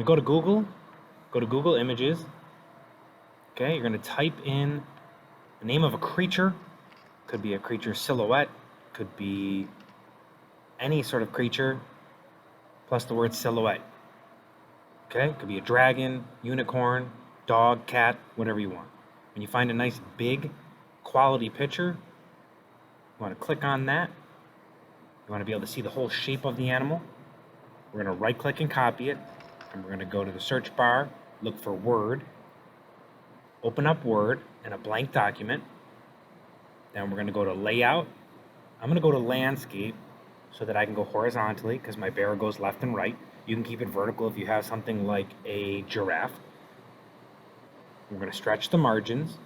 go to Google Images. Okay, you're going to type in the name of a creature. Could be a creature silhouette, could be any sort of creature, plus the word silhouette. Okay, could be a dragon, unicorn, dog, cat, whatever you want. When you find a nice big quality picture, you want to click on that. You want to be able to see the whole shape of the animal. We're going to right click and copy it, and we're going to go to the search bar, look for Word, open up Word in a blank document. Then we're going to go to Layout. I'm going to go to Landscape so that I can go horizontally because my bear goes left and right. You can keep it vertical if you have something like a giraffe. We're going to stretch the margins.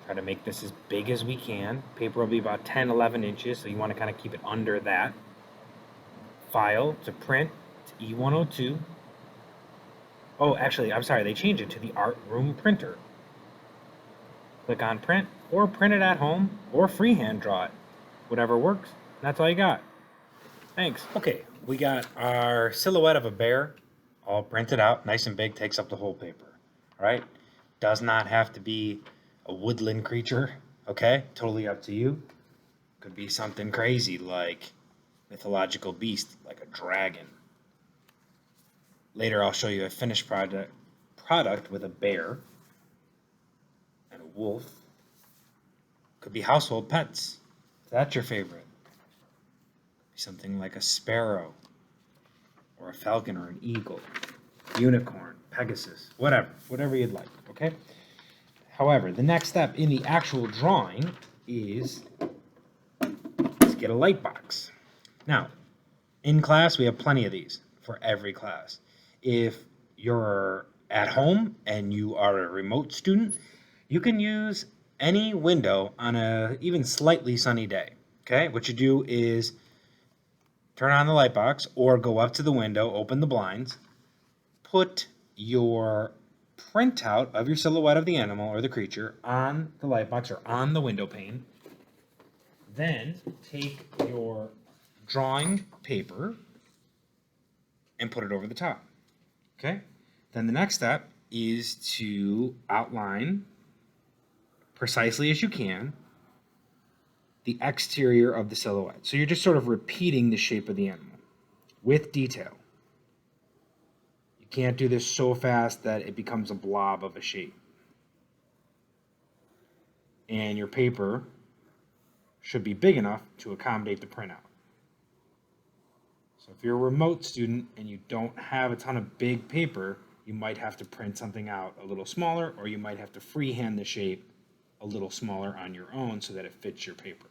Try to make this as big as we can. Paper will be about 10, 11 inches, so you want to kind of keep it under that. File to print to E102. Oh, actually, I'm sorry, they changed it to the Art Room printer. Click on print, or print it at home, or freehand draw it. Whatever works. That's all you got. Thanks. Okay, we got our silhouette of a bear all printed out, nice and big, takes up the whole paper. All right? Does not have to be a woodland creature, okay? Totally up to you. Could be something crazy like mythological beast, like a dragon. Later, I'll show you a finished product with a bear and a wolf. Could be household pets. If that's your favorite. Could be something like a sparrow, or a falcon, or an eagle, unicorn, Pegasus, whatever you'd like, okay? However, the next step in the actual drawing is to get a light box. Now, in class, we have plenty of these for every class. If you're at home and you are a remote student, you can use any window on a even slightly sunny day, okay? What you do is turn on the light box or go up to the window, open the blinds, put your printout of your silhouette of the animal or the creature on the light box or on the window pane. Then take your drawing paper and put it over the top. Okay? Then the next step is to outline precisely as you can the exterior of the silhouette. So you're just sort of repeating the shape of the animal with detail. You can't do this so fast that it becomes a blob of a shape. And your paper should be big enough to accommodate the printout. So if you're a remote student and you don't have a ton of big paper, you might have to print something out a little smaller, or you might have to freehand the shape a little smaller on your own so that it fits your paper.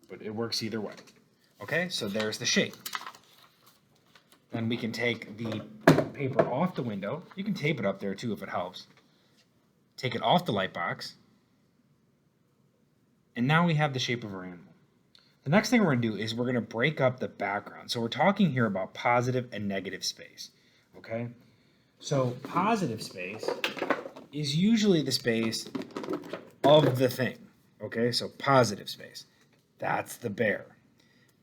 But it works either way. Okay, so there's the shape. Then we can take the paper off the window. You can tape it up there too if it helps. Take it off the light box. And now we have the shape of our animal. The next thing we're going to do is we're going to break up the background. So we're talking here about positive and negative space. Okay? So positive space is usually the space of the thing. Okay? So positive space. That's the bear.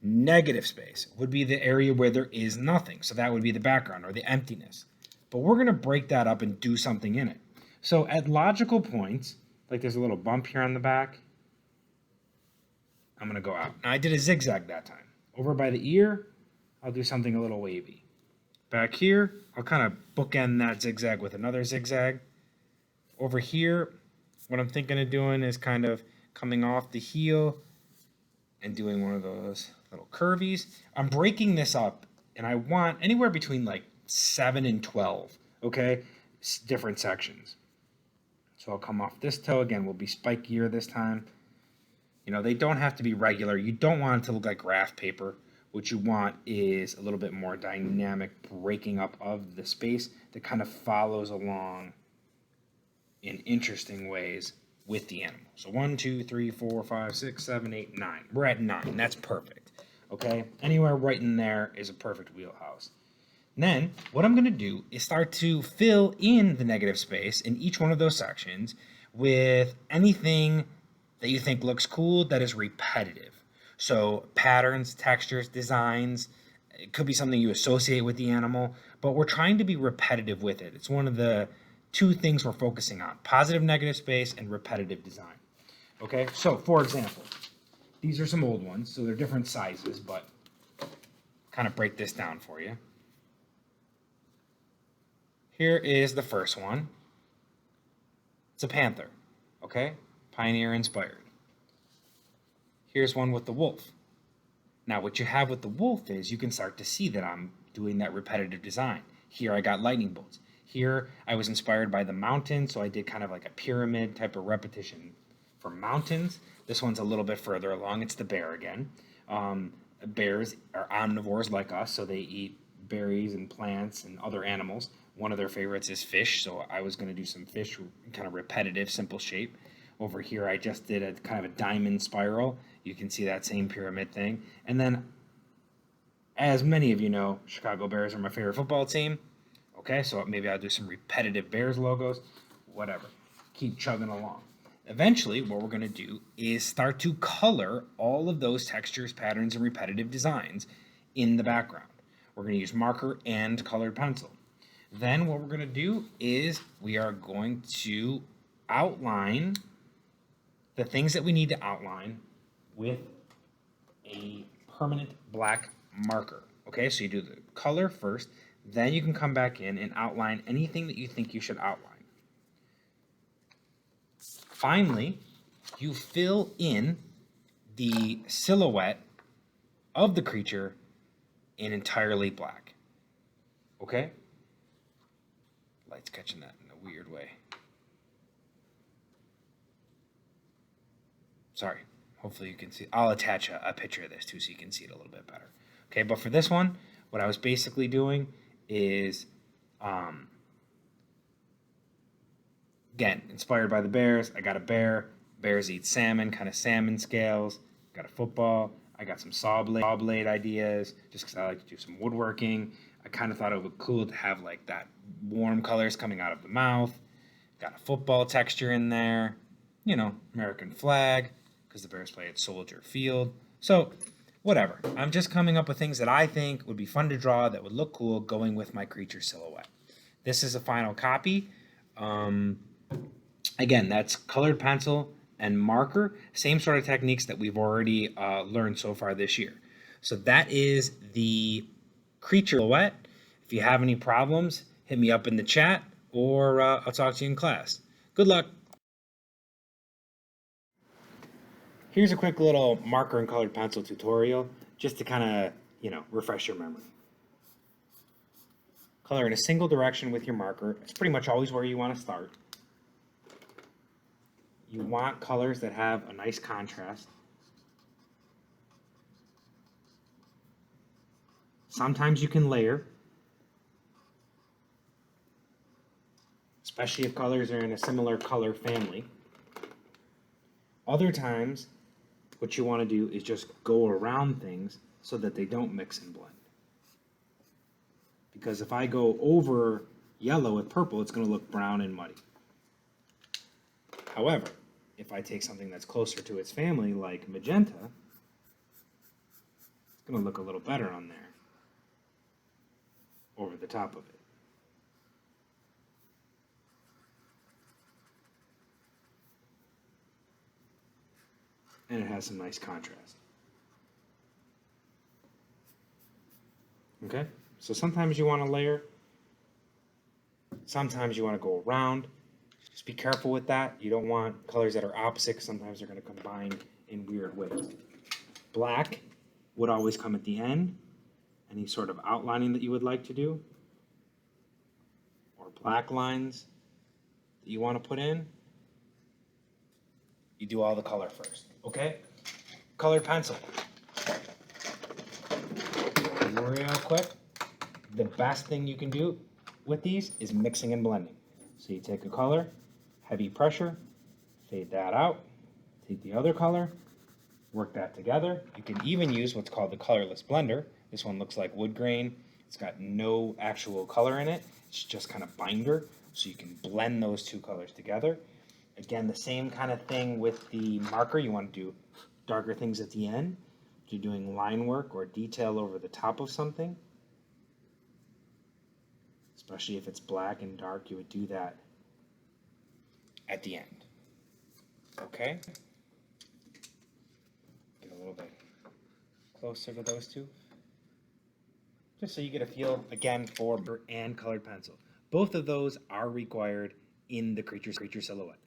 Negative space would be the area where there is nothing. So that would be the background or the emptiness. But we're going to break that up and do something in it. So at logical points, like there's a little bump here on the back, I'm going to go out. Now I did a zigzag that time. Over by the ear, I'll do something a little wavy. Back here, I'll kind of bookend that zigzag with another zigzag. Over here, what I'm thinking of doing is kind of coming off the heel and doing one of those little curvies. I'm breaking this up, and I want anywhere between like 7 and 12, okay? Different sections. So I'll come off this toe. Again, will be spikier this time. You know, they don't have to be regular. You don't want it to look like graph paper. What you want is a little bit more dynamic breaking up of the space that kind of follows along in interesting ways with the animal. So 1, 2, 3, 4, 5, 6, 7, 8, 9. We're at 9. That's perfect. Okay? Anywhere right in there is a perfect wheelhouse. And then what I'm going to do is start to fill in the negative space in each one of those sections with anything that you think looks cool that is repetitive. So patterns, textures, designs, It could be something you associate with the animal, but we're trying to be repetitive with it. It's one of the two things we're focusing on: positive, negative space, and repetitive design. Okay, so for example, these are some old ones, so they're different sizes, but kind of break this down for you. Here is the first one. It's a panther, okay? Pioneer inspired. Here's one with the wolf. Now, what you have with the wolf is you can start to see that I'm doing that repetitive design. Here I got lightning bolts. Here I was inspired by the mountain, so I did kind of like a pyramid type of repetition for mountains. This one's a little bit further along. It's the bear again. Bears are omnivores like us, so they eat berries and plants and other animals. One of their favorites is fish, so I was going to do some fish, kind of repetitive, simple shape. Over here, I just did a kind of a diamond spiral. You can see that same pyramid thing. And then, as many of you know, Chicago Bears are my favorite football team. Okay, so maybe I'll do some repetitive Bears logos, whatever. Keep chugging along. Eventually, what we're going to do is start to color all of those textures, patterns, and repetitive designs in the background. We're going to use marker and colored pencil. Then what we're going to do is we are going to outline the things that we need to outline with a permanent black marker. Okay, so you do the color first, then you can come back in and outline anything that you think you should outline. Finally, you fill in the silhouette of the creature in entirely black. Okay? Light's catching that in a weird way. Sorry. Hopefully you can see. I'll attach a picture of this too so you can see it a little bit better. Okay, but for this one, what I was basically doing is, again, inspired by the bears. I got a bear. Bears eat salmon, kind of salmon scales. Got a football. I got some saw blade ideas just because I like to do some woodworking. I kind of thought it would be cool to have like that warm colors coming out of the mouth. Got a football texture in there. You know, American flag, because the Bears play at Soldier Field. So, whatever. I'm just coming up with things that I think would be fun to draw that would look cool going with my creature silhouette. This is a final copy. Again, that's colored pencil and marker. Same sort of techniques that we've already learned so far this year. So that is the creature silhouette. If you have any problems, hit me up in the chat, or I'll talk to you in class. Good luck. Here's a quick little marker and colored pencil tutorial just to kind of, refresh your memory. Color in a single direction with your marker. It's pretty much always where you want to start. You want colors that have a nice contrast. Sometimes you can layer, especially if colors are in a similar color family. Other times, what you want to do is just go around things so that they don't mix and blend. Because if I go over yellow with purple, it's going to look brown and muddy. However, if I take something that's closer to its family, like magenta, it's going to look a little better on there, over the top of it. And it has some nice contrast. Okay, so sometimes you want to layer, sometimes you want to go around. Just be careful with that. You don't want colors that are opposite. Sometimes they're going to combine in weird ways. Black would always come at the end. Any sort of outlining that you would like to do, or black lines that you want to put in, you do all the color first. Okay? Colored pencil. Real quick, the best thing you can do with these is mixing and blending. So you take a color, heavy pressure, fade that out, take the other color, work that together. You can even use what's called the colorless blender. This one looks like wood grain. It's got no actual color in it. It's just kind of binder, so you can blend those two colors together. Again, the same kind of thing with the marker. You want to do darker things at the end. If you're doing line work or detail over the top of something, especially if it's black and dark, you would do that at the end. Okay? Get a little bit closer to those two. Just so you get a feel, again, for and colored pencil. Both of those are required in the creature silhouette.